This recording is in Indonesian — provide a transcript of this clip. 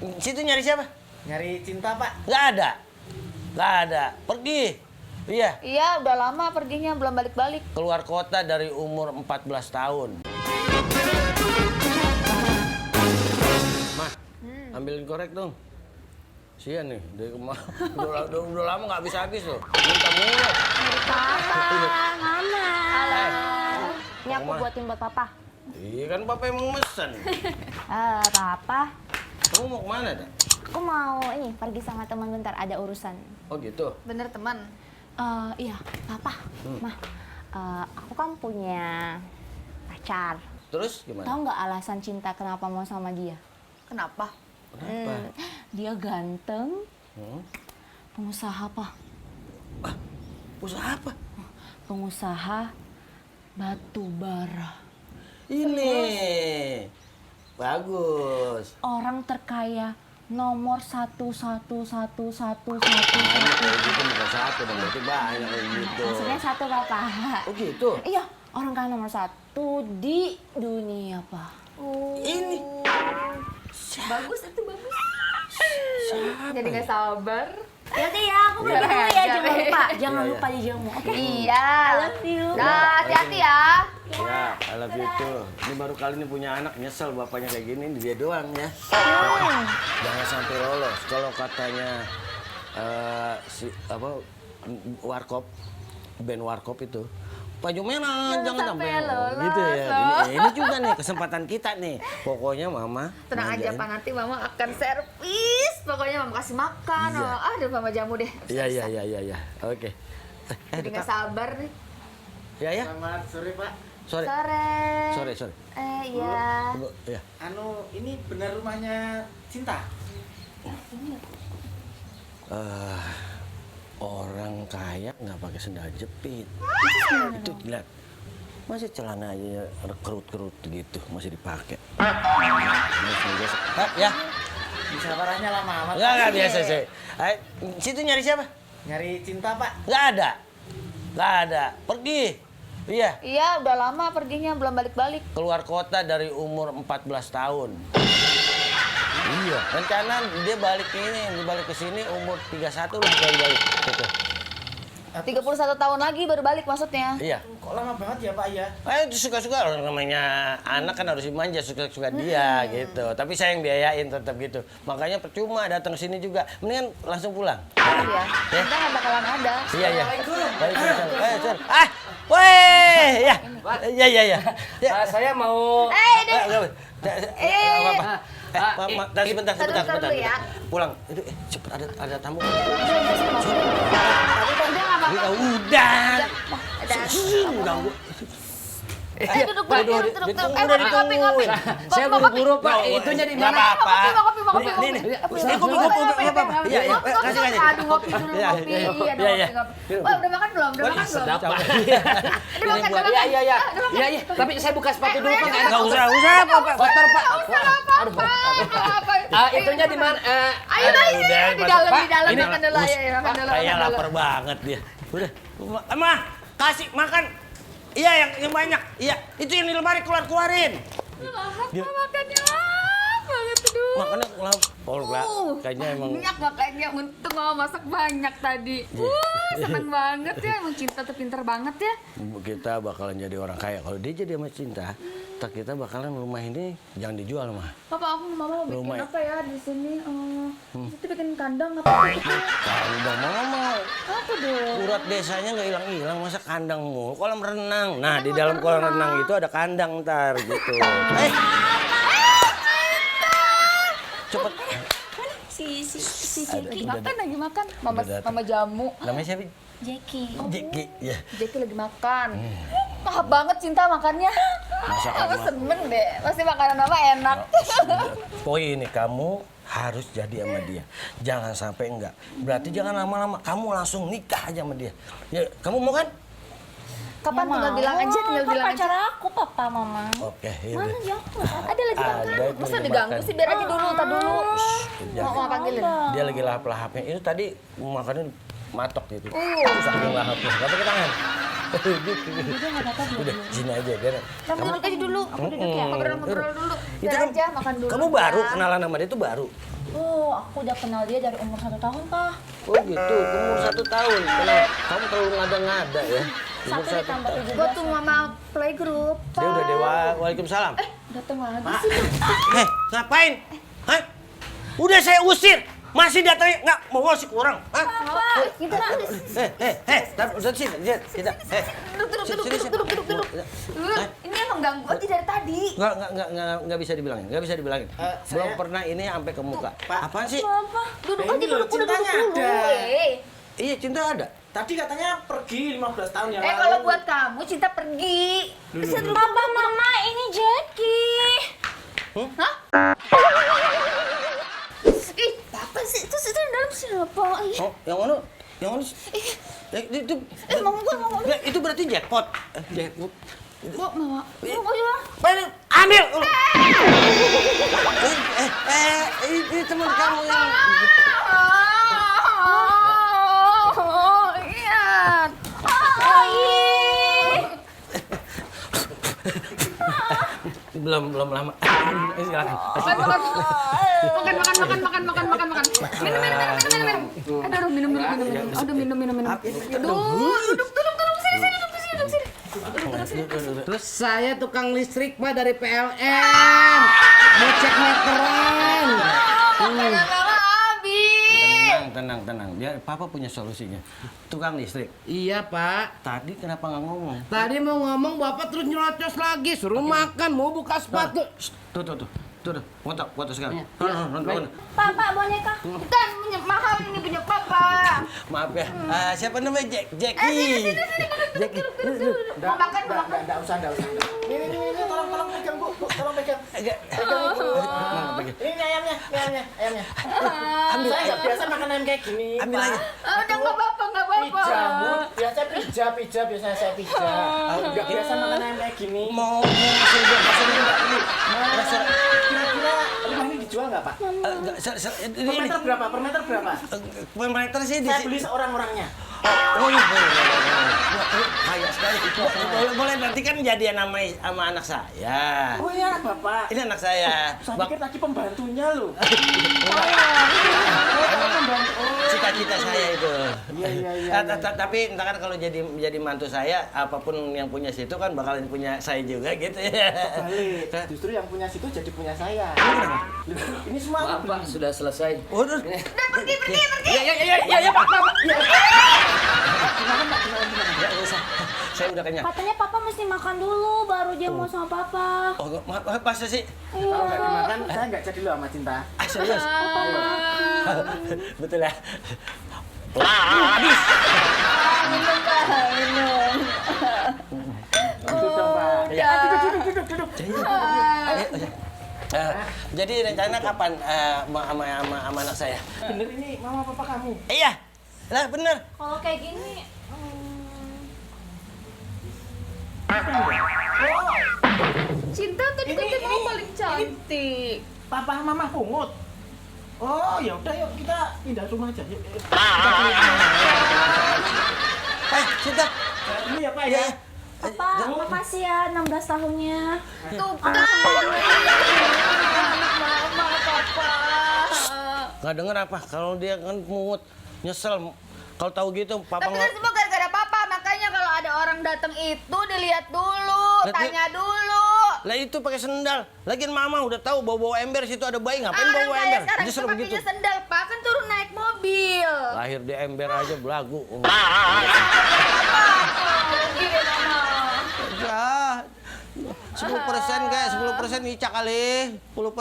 Situ nyari siapa? Nyari cinta, Pak. Nggak ada. Nggak ada. Pergi. Iya. Iya, udah lama perginya, belum balik-balik. Keluar kota dari umur 14 tahun. Mah, ambilin korek dong. Sian nih, dari kemarin. udah lama nggak habis-habis loh. Minta mulu. Papa, Mama. Halo. Ini aku buatin buat Papa. Iya kan Papa emang mesen. Papa, Kamu mau kemana dah? aku mau ini pergi sama teman bentar, ada urusan. Oh gitu. Bener teman. Iya, Papa, Mah, aku kan punya pacar. Terus gimana? Tahu nggak alasan cinta kenapa mau sama dia? Kenapa? Kenapa? Dia ganteng, Hmm? pengusaha apa? Usaha apa? Pengusaha batu bara. Ini. Bagus. Orang terkaya nomor 1111111. Banyak kayak gitu bukan satu dong, berarti banyak kayak gitu. Maksudnya satu, Papa. Oh gitu? Iya, orang kaya nomor 1 di dunia, Pak. Ini. Bagus itu bagus. Siapa? Jadi nggak sabar. Yaudah ya, aku pergi dulu ya, jangan lupa. Jangan lupa dijamu, oke? Iya. I love you. Nah, hati-hati ya. Ya, I love you too. Ini baru kali ini punya anak, nyesel bapaknya kayak gini, dia doang ya. Jangan sampai lolos. Kalau katanya si apa Warkop, band Warkop itu, Baju merah, jangan sampai lolos, gitu ya. Ini juga nih kesempatan kita nih. Pokoknya Mama Tenang aja Pak, nanti Mama akan servis. Pokoknya Mama kasih makan. Iya. Aduh Mama jamu deh. Iya. Oke. Jadi nggak sabar nih. Ya. Selamat sore, Pak. Sore. Sore. Iya. Ya. Ini benar rumahnya Cinta? Orang kaya nggak pakai sendal jepit. Itu lihat. Masih celana aja kerut-kerut gitu masih dipakai. Ya. Sabarannya lama amat. Enggak biasa sih. Situ nyari siapa? Nyari cinta, Pak. Nggak ada. Pergi. Iya. Iya, udah lama perginya, belum balik-balik. Keluar kota dari umur 14 tahun. Iya. Rencana dia balik ke sini umur 31 lah balik. Gitu. 31 tahun lagi baru balik maksudnya. Iya. Kok lama banget ya, Pak ya? Itu suka-suka orang namanya anak kan harus dimanja, suka-suka dia gitu. Tapi saya yang biayain tetap gitu. Makanya percuma datang ke sini juga. Mendingan langsung pulang. Iya. Kita nggak bakalan ada. Iya. Waalaikumsalam. Weh, ya. Iya. Saya mau... Sebentar. Taruh dulu ya. Pulang. Itu cepet ada tamu. Udah nggak apa-apa. Udah. Ganggu. Duduk. Kopi. Saya buru-buru, Pak. Itunya di mana? Kopi. Ini kopi. Iya. Kasih. Aduh, ngopi dulu, ngopi. Iya. Wah, udah makan belum? Sedap, Pak. Udah makan. Iya. Tapi saya buka sepatu dulu, Pak. Enggak usah, Pak. Kotor, Pak. Apa? Itunya di mana? Ayo dah, Udah, di dalam Ini makan dulu ya, makan dulu. Kayak lapar banget dia. Udah. Emang kasih makan. Iya, yang banyak. Iya, itu yang di lemari keluarin. Makannya banget aduh. Makannya kayaknya emang Banyak makanya untung Mama masak banyak tadi. Seneng banget ya, emang Cinta tuh pinter banget ya. kita bakalan jadi orang kaya. Kalau dia jadi sama Cinta, kita bakalan rumah ini jangan dijual mah. Papa, Mama mau bikin Rumah. apa ya di sini? Itu bikin kandang apa? Kandang Mama. Apa dong? Urat desanya nggak hilang-hilang, masa kandang mulu. Kolam renang. Nah, di dalam kolam renang itu ada kandang ntar gitu. Cepet. Si Lagi makan. Udah datang. Mama jamu. Namanya siapa? Jackie. Jeki. Ya. Jackie lagi makan. Tahap banget Cinta makannya. Masakan Mama mah. seneng deh. Pasti makanan Mama enak. Pokoknya ini kamu harus jadi sama dia. Jangan sampai enggak. Berarti jangan lama-lama. Kamu langsung nikah aja sama dia. Ya, kamu mau kan? Kapan tinggal bilang aja, pacar aku, Papa, Mama. Oke, ya Mana udah. jauh? Ada lagi makan. Ada itu Masa lagi diganggu makan. sih? Biar aja dulu, tar dulu. Jangan. Mama panggilin. Dia lagi lahap-lahapnya. Itu tadi makannya matok gitu. Saking lahapnya. Gak pakai tangan. Udah, sini aja. Biar. Kamu duduk aja dulu. Aku duduk ya. Ngobrol-ngobrol dulu. Itu Biar kan aja makan dulu. Kamu baru ya. kenalan sama dia itu baru. Oh, aku udah kenal dia dari umur 1 tahun, Pak. Oh gitu, umur 1 tahun. Kamu terlalu ngada-ngada ya. Umur 1 ditambah 17. Gua tuh mama playgroup. Dia udah dewa. Waalaikumsalam. Datang lagi sih. Ngapain? Hah? Udah saya usir. Masih datangnya nggak mau ngasih ke orang. Hah? Pak, kita Udah sini, kita. Duduk. Ini emang ganggu aja dari tadi. Nggak bisa dibilangin, nggak bisa dibilangin. Belum pernah ini sampai ke muka. Apaan sih? Duduk aja Ini loh, dulu. cintanya ada. Iya, cinta ada. Tadi katanya pergi 15 tahun yang lalu. Kalau buat kamu cinta pergi. Papa, Mama, ini Jackie. Hah? Ih, apa sih? Itu dalam siapa? Ih, Oh, yang mana? Yang mana? Itu. Itu berarti jackpot. Jackpot. Mama. Ambil. Ini teman kamu yang. Iya. Belum lama. Silakan. Makan. Minum. Aduh, minum dulu. Aduh, minum. Duduk. Sini. Terus saya tukang listrik Pak dari PLN. Mau cek meteran. Makanan mama habis. Tenang. Biar Papa punya solusinya. Tukang listrik. Iya Pak. Tadi kenapa nggak ngomong? Tadi mau ngomong Bapak terus nyerocos lagi. Suruh makan, mau buka sepatu. Tuh. Foto sekarang. Papa, boneka. Kita mahal ini punya papa. Maaf ya. Siapa namanya? Jackie. Jackie. Mau makan. Enggak usah. Ini tolong pegang, Bu. Tolong pegang. Ini ayamnya. Ambil. Saya nggak biasa makan ayam kayak gini. Ambil Pak. aja. Udah nggak apa-apa. Pizza, Bu. Biasa pizza, biasanya saya pizza. Nggak biasa makan ayam kayak gini. Mau ngasih dia pasang enggak ini? Rasa Kira-kira rumah ini dijual nggak, Pak? ini. Per meter berapa? Per meter sih di Saya beli seorang-orangnya. Oh iya, kaya sekali. Boleh nanti kan jadian sama anak saya. Oh iya, Bapak. Ini anak saya. Saya pikir tadi pembantunya loh. Cita-cita saya itu. Iya. Tapi entar kan kalau jadi mantu saya, apapun yang punya situ kan bakalan punya saya juga gitu ya. Balik. Justru yang punya situ jadi punya saya. Ini semua Bapak sudah selesai. Waduh. Udah pergi. Ya Pak. Enggak usah. Saya udah kenyang. Katanya Papa mesti makan dulu, baru dia mau sama Papa. Oh, masa sih? kalau nggak dimakan, saya nggak jadi loh sama Cinta. Serius? Betul ya? Minum. Itu dong, Pak. Ya. Duduk. Jadi rencana kapan sama anak saya? Bener ini mama papa kamu. Iya. Lah bener. Kalau kayak gini, Cinta tadi katanya mau paling cantik. Papa mama pungut. Oh, ya udah yuk kita pindah rumah aja. Yuk. Cinta. Ini ya, Pak ya. Papa, makasih ya 16 tahunnya. Tuh kan. Anak mama, papa. Nggak denger apa? Kalau dia kan mungut, nyesel. Kalau tahu gitu, papa Tapi kan nggak. semua gara-gara papa, makanya kalau ada orang datang itu dilihat dulu, Berarti- tanya dulu. Lah itu pakai sendal. Lagian mama udah tahu bawa ember situ ada bayi, ngapain Orang bawa kaya ember? sekarang itu Justru begitu. pakainya sendal, pak kan turun naik mobil. Lahir di ember aja belagu. Gini mama. Ya, 10% kayak 10% icak kali. 10%.